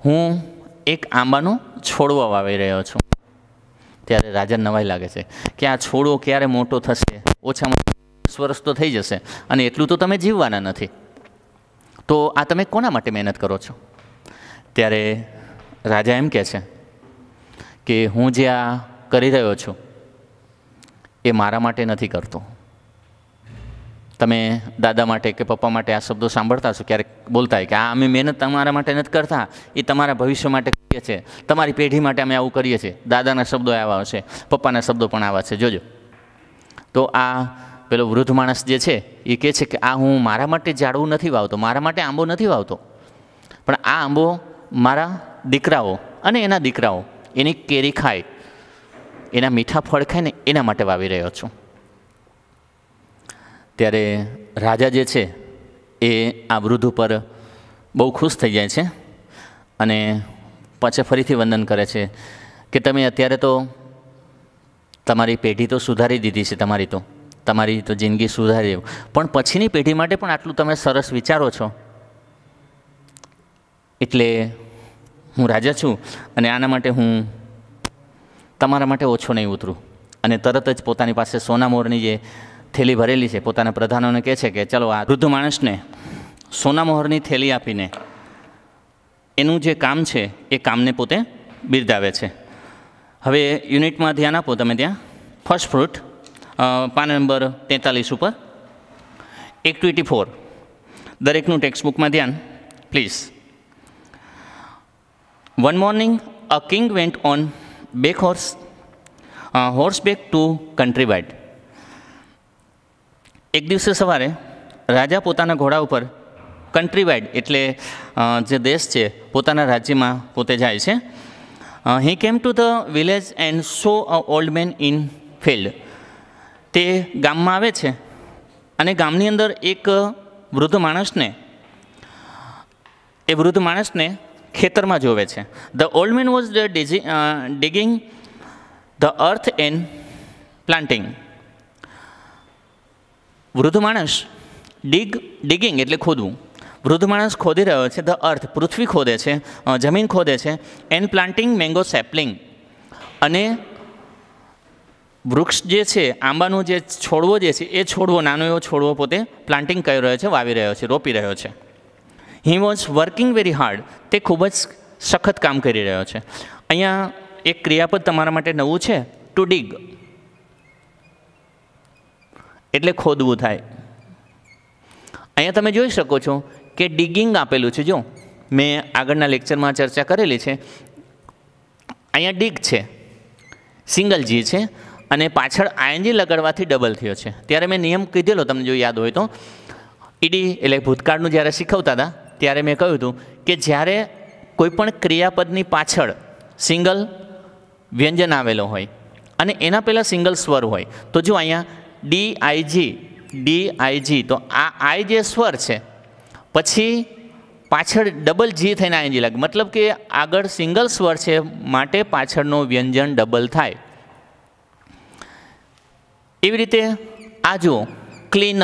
Speaker 1: હું એક આંબાનો છોડવો વાવી રહ્યો છું. ત્યારે રાજાને નવાઈ લાગે છે કે આ છોડવો ક્યારે મોટો થશે, ઓછામાં 10 વર્ષ તો થઈ જશે, અને એટલું તો તમે જીવવાના નથી, તો આ તમે કોના માટે મહેનત કરો છો? ત્યારે રાજા એમ કહે છે કે હું જે આ કરી રહ્યો છું એ મારા માટે નથી કરતો. તમે દાદા માટે કે પપ્પા માટે આ શબ્દો સાંભળતા છો, ક્યારેક બોલતા હોય કે આ અમે મહેનત તમારા માટે નથી કરતા, એ તમારા ભવિષ્ય માટે કરીએ છીએ, તમારી પેઢી માટે અમે આવું કરીએ છીએ. દાદાના શબ્દો આવા હશે, પપ્પાના શબ્દો પણ આવા છે, જોજો. તો આ પેલો વૃદ્ધ માણસ જે છે એ કહે છે કે આ હું મારા માટે ઝાડવું નથી વાવતો, મારા માટે આંબો નથી વાવતો, પણ આ આંબો મારા દીકરાઓ અને એના દીકરાઓ એની કેરી ખાય, એના મીઠા ફળ ખાય ને એના માટે વાવી રહ્યો છું. ત્યારે રાજા જે છે એ આ વૃદ્ધ ઉપર બહુ ખુશ થઈ જાય છે અને પાછા ફરીથી વંદન કરે છે કે તમે અત્યારે તો તમારી પેઢી તો સુધારી દીધી છે, તમારી તો જિંદગી સુધારી, પણ પછીની પેઢી માટે પણ આટલું તમે સરસ વિચારો છો, એટલે હું રાજા છું અને આના માટે હું તમારા માટે ઓછો નહીં ઉતરું અને તરત જ પોતાની પાસે સોના મોહરની જે થેલી ભરેલી છે પોતાના પ્રધાનોને કહે છે કે ચલો આ વૃદ્ધ માણસને સોના મોહરની થેલી આપીને એનું જે કામ છે એ કામને પોતે બિરદાવે છે. હવે યુનિટમાં ધ્યાન આપો તમે ત્યાં. ફર્સ્ટ ફ્રૂટ પાન નંબર 43 ઉપર એક્ટિવિટી 4. દરેકનું ટેક્સ્ટબુકમાં ધ્યાન please. One morning, a king went on horseback to countrywide. એક દિવસે સવારે રાજા પોતાના ઘોડા ઉપર કન્ટ્રીવાઇડ એટલે જે દેશ છે પોતાના રાજ્યમાં પોતે જાય છે. He came to the village and saw an old man in field. તે ગામમાં આવે છે અને ગામની અંદર એક વૃદ્ધ માણસને ખેતરમાં જોવે છે. The old man was digging the earth and planting. વૃદ્ધ માણસ ડિગિંગ એટલે ખોદવું. વૃદ્ધ માણસ ખોદી રહ્યો છે ધ અર્થ પૃથ્વી ખોદે છે, જમીન ખોદે છે. એન્ડ પ્લાન્ટિંગ મેંગો સેપલિંગ અને વૃક્ષ જે છે આંબાનો જે છોડવો જે છે એ છોડવો નાનો એવો છોડવો પોતે પ્લાન્ટિંગ કરી રહ્યો છે, વાવી રહ્યો છે, રોપી રહ્યો છે. He was working very hard. તે ખૂબ જ સખત કામ કરી રહ્યો છે. અહીંયા એક ક્રિયાપદ તમારા માટે નવું છે, ટુ ડિગ એટલે ખોદવું થાય. અહીંયા તમે જોઈ શકો છો કે ડિગિંગ આપેલું છે. જો મેં આગળના લેક્ચરમાં ચર્ચા કરેલી છે. અહીંયા ડિગ છે, સિંગલ જી છે અને પાછળ આઈએનજી લગાડવાથી ડબલ થયો છે. ત્યારે મેં નિયમ કીધેલો તમને જો યાદ હોય તો. ઈડી એટલે ભૂતકાળનું જ્યારે શીખવતા હતા ત્યારે મેં કહ્યું હતું કે જ્યારે કોઈપણ ક્રિયાપદની પાછળ સિંગલ વ્યંજન આવેલો હોય અને એના પહેલાં સિંગલ સ્વર હોય તો જો અહીંયા ડીઆઈજી તો આ આઈ જે સ્વર છે પછી પાછળ ડબલ જી થઈને આઈએનજી લાગે, મતલબ કે આગળ સિંગલ સ્વર છે માટે પાછળનો વ્યંજન ડબલ થાય. એવી રીતે આ જુઓ ક્લીન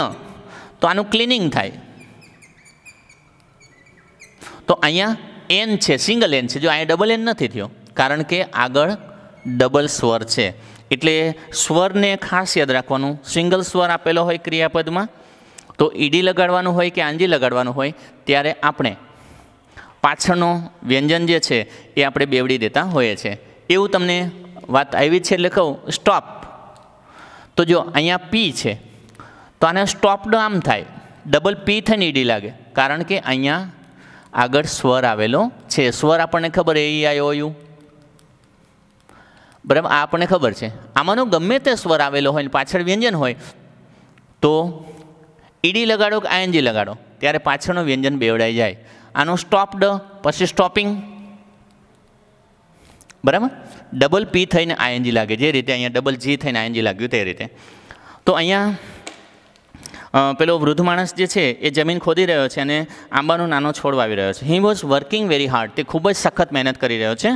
Speaker 1: તો આનું ક્લિનિંગ થાય. તો અહીંયા એન છે, સિંગલ એન છે. જો અહીંયા ડબલ એન નથી થયો કારણ કે આગળ ડબલ સ્વર છે. એટલે સ્વરને ખાસ યાદ રાખવાનું. સિંગલ સ્વર આપેલો હોય ક્રિયાપદમાં તો ઈડી લગાડવાનું હોય કે આંજી લગાડવાનું હોય ત્યારે આપણે પાછળનો વ્યંજન જે છે એ આપણે બેવડી દેતા હોઈએ છીએ. એવું તમને વાત આવી છે એટલે કહું સ્ટોપ. તો જો અહીંયા પી છે તો આને સ્ટોપડ આમ થાય, ડબલ પી થઈને ઈડી લાગે કારણ કે અહીંયા આગળ સ્વર આવેલો છે. સ્વર આપણને ખબર એ આઈ ઓ યુ બરાબર, આ આપણને ખબર છે. આમાંનો ગમે તે સ્વર આવેલો હોય ને પાછળ વ્યંજન હોય તો ઈડી લગાડો કે આઈએનજી લગાડો ત્યારે પાછળનો વ્યંજન બેવડાઈ જાય. આનો સ્ટોપડ પછી સ્ટોપિંગ બરાબર, ડબલ પી થઈને આઈએનજી લાગે જે રીતે અહીંયા ડબલ જી થઈને આઈએનજી લાગ્યું તે રીતે. તો અહીંયા પેલો વૃદ્ધ માણસ જે છે એ જમીન ખોદી રહ્યો છે અને આંબાનો નાનો છોડ વાવી રહ્યો છે. He was working very hard. તે ખૂબ જ સખત મહેનત કરી રહ્યો છે.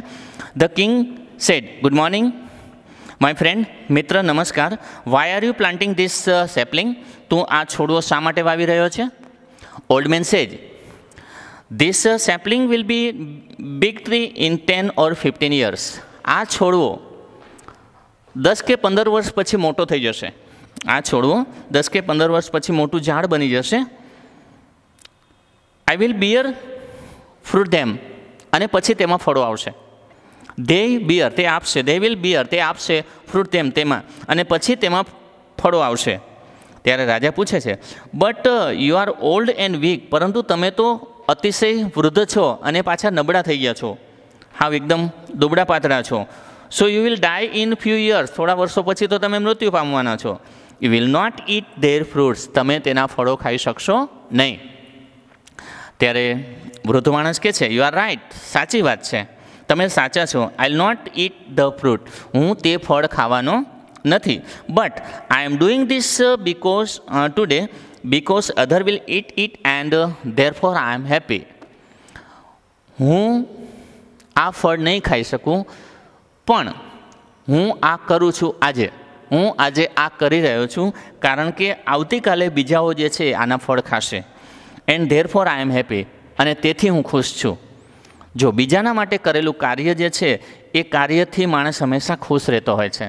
Speaker 1: The king said, good morning my friend. મિત્ર નમસ્કાર. Why are you planting this sapling? તું આ છોડવો શા માટે વાવી રહ્યો છે? Old man says, this sapling will be big tree in 10 or 15 years. આ છોડવો 10 કે 15 વર્ષ પછી મોટો થઈ જશે. આ છોડવો 10 કે 15 વર્ષ પછી મોટું ઝાડ બની જશે. આઈ વિલ બિયર ફ્રૂટ ધેમ. અને પછી તેમાં ફળો આવશે. ધે બિયર તે આપશે, ધે વિલ બિયર તે આપશે, ફ્રૂટ ધેમ તેમાં, અને પછી તેમાં ફળો આવશે. ત્યારે રાજા પૂછે છે but you are old and weak. પરંતુ તમે તો અતિશય વૃદ્ધ છો અને પાછા નબળા થઈ ગયા છો. હા, એકદમ દુબળા પાતળા છો. So you will die in few years. થોડા વર્ષો પછી તો તમે મૃત્યુ પામવાના છો. You will not eat their fruits. તમે તેના ફળો ખાઈ શકશો નહીં. ત્યારે વૃદ્ધ માણસ કહે છે યુ આર રાઇટ. સાચી વાત છે, તમે સાચા છો. I will not eat the fruit. હું તે ફળ ખાવાનો નથી. But I am doing this because today because other will eat it and therefore I am happy. હું આ ફળ નહીં ખાઈ શકું પણ હું આ કરું છું આજે. હું આજે આ કરી રહ્યો છું કારણ કે આવતીકાલે બીજાઓ જે છે આના ફળ ખાશે. And therefore I am happy. અને તેથી હું ખુશ છું. જો બીજાના માટે કરેલું કાર્ય જે છે એ કાર્યથી માણસ હંમેશા ખુશ રહેતો હોય છે.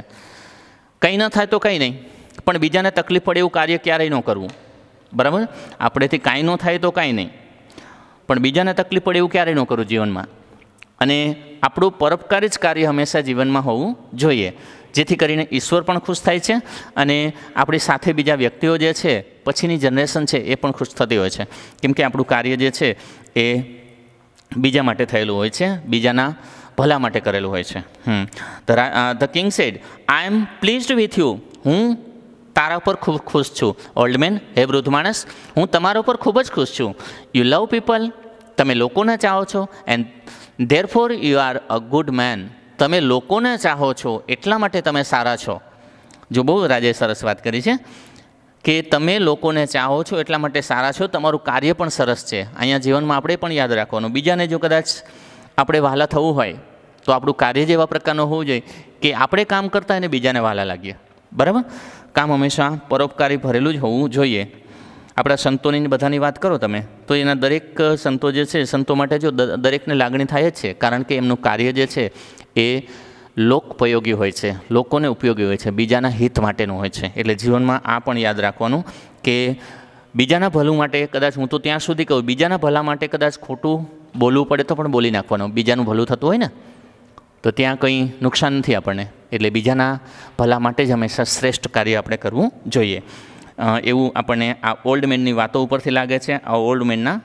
Speaker 1: કંઈ ન થાય તો કંઈ નહીં, પણ બીજાને તકલીફ પડે એવું કાર્ય ક્યારેય ન કરવું, બરાબર? આપણેથી કાંઈ ન થાય તો કાંઈ નહીં, પણ બીજાને તકલીફ પડે એવું ક્યારેય ન કરવું જીવનમાં. અને આપણું પરોપકારી જ કાર્ય હંમેશા જીવનમાં હોવું જોઈએ, જેથી કરીને ઈશ્વર પણ ખુશ થાય છે અને આપણી સાથે બીજા વ્યક્તિઓ જે છે, પછીની જનરેશન છે, એ પણ ખુશ થતી હોય છે, કેમ કે આપણું કાર્ય જે છે એ બીજા માટે થયેલું હોય છે, બીજાના ભલા માટે કરેલું હોય છે. The king said, I am pleased with you, હું તારા ઉપર ખૂબ ખુશ છું. ઓલ્ડ મેન, હે વૃદ્ધ માણસ, હું તમારા ઉપર ખૂબ જ ખુશ છું. યુ લવ પીપલ, તમે લોકોને ચાહો છો. And therefore you are a good man, તમે લોકોને ચાહો છો એટલા માટે તમે સારા છો. જો બહુ રાજે સરસ વાત કરી છે કે તમે લોકોને ચાહો છો એટલા માટે સારા છો, તમારું કાર્ય પણ સરસ છે. અહીંયા જીવનમાં આપણે પણ યાદ રાખવાનું, બીજાને જો કદાચ આપણે વહાલા થવું હોય તો આપણું કાર્ય જ એવા પ્રકારનું હોવું જોઈએ કે આપણે કામ કરતા એને બીજાને વહાલા લાગીએ, બરાબર? કામ હંમેશા પરોપકારી ભરેલું જ હોવું જોઈએ. આપણા સંતોની બધાની વાત કરો તમે તો એના દરેક સંતો જે છે, સંતો માટે જો દરેકને લાગણી થાય જ છે, કારણ કે એમનું કાર્ય જે છે એ લોકોપયોગી હોય છે, લોકોને ઉપયોગી હોય છે, બીજાના હિત માટેનું હોય છે. એટલે જીવનમાં આ પણ યાદ રાખવાનું કે બીજાના ભલું માટે કદાચ, હું તો ત્યાં સુધી કહું, બીજાના ભલા માટે કદાચ ખોટું બોલવું પડે તો પણ બોલી નાખવાનું. બીજાનું ભલું થતું હોય ને તો ત્યાં કંઈ નુકસાન નથી આપણને. એટલે બીજાના ભલા માટે જ હંમેશા શ્રેષ્ઠ કાર્ય આપણે કરવું જોઈએ, એવું આપણને આ ઓલ્ડ મેનની વાતો ઉપરથી લાગે છે, આ ઓલ્ડ મેનના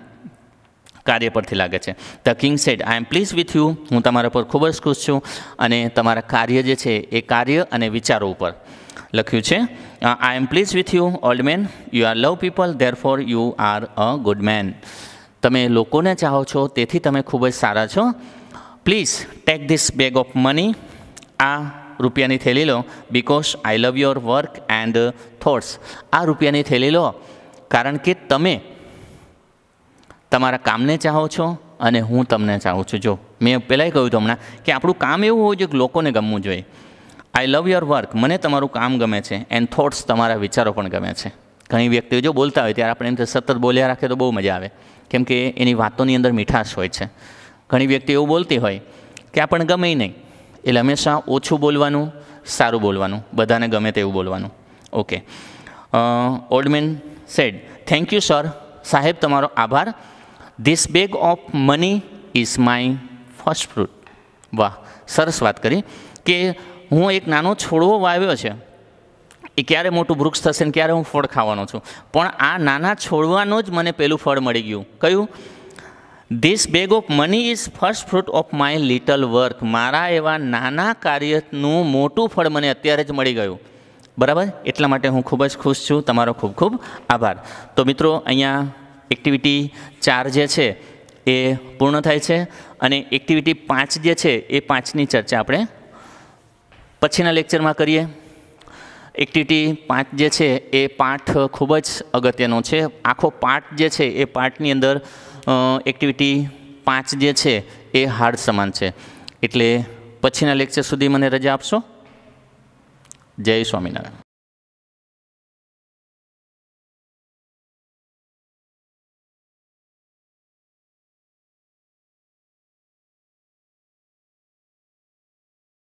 Speaker 1: કાર્ય પરથી લાગે છે. The king said, I am please with you, હું તમારા પર ખૂબ જ ખુશ છું. અને તમારા કાર્ય જે છે એ કાર્ય અને વિચારો ઉપર લખ્યું છે. I am please with you old man, you are love people, therefore you are a good man. તમે લોકોને ચાહો છો તેથી તમે ખૂબ જ સારા છો. Please take this bag of money, આ રૂપિયાની થેલી લો. Because I love your work and thoughts, આ રૂપિયાની થેલી લો કારણ કે તમે તમારા કામને ચાહો છો અને હું તમને ચાહું છું. જો મેં પહેલાંય કહ્યું હતું હમણાં કે આપણું કામ એવું હોવું જોઈએ કે લોકોને ગમવું જોઈએ. આઈ લવ યોર વર્ક, મને તમારું કામ ગમે છે. એન્ડ થોટ્સ, તમારા વિચારો પણ ગમે છે. ઘણી વ્યક્તિઓ જો બોલતા હોય ત્યારે આપણે એમ સતત બોલ્યા રાખે તો બહુ મજા આવે, કેમ કે એની વાતોની અંદર મીઠાશ હોય છે. ઘણી વ્યક્તિ એવું બોલતી હોય કે આપણને ગમે નહીં, એટલે હંમેશા ઓછું બોલવાનું, સારું બોલવાનું, બધાને ગમે તેવું બોલવાનું. Okay. Old man said, thank you sir, સાહેબ તમારો આભાર. This bag of money is my first fruit. વાહ, સરસ વાત કરી કે હું એક નાનો છોડવો વાવ્યો છે, એ ક્યારે મોટું વૃક્ષ થશે ને ક્યારે હું ફળ ખાવાનો છું, પણ આ નાના છોડવાનો જ મને પેલું ફળ મળી ગયું. કયું? This bag of money is first fruit of my little work. મારા એવા નાના કાર્યનું મોટું ફળ મને અત્યારે જ મળી ગયું, બરાબર? એટલા માટે હું ખૂબ જ ખુશ છું. તમારો ખૂબ ખૂબ આભાર. તો મિત્રો, અહીંયા એક્ટિવિટી 4 જે છે એ પૂર્ણ થાય છે અને એક્ટિવિટી 5 જે છે એ 5ની ચર્ચા આપણે પછીના લેક્ચરમાં કરીએ. એક્ટિવિટી 5 જે છે એ પાઠ ખૂબ જ અગત્યનો છે. આખો પાઠ જે છે એ પાઠની અંદર એક્ટિવિટી 5 જે છે એ હાર્ડ સમાન છે. એટલે પછીના લેક્ચર સુધી મને રજા આપશો. જય સ્વામિનારાયણ.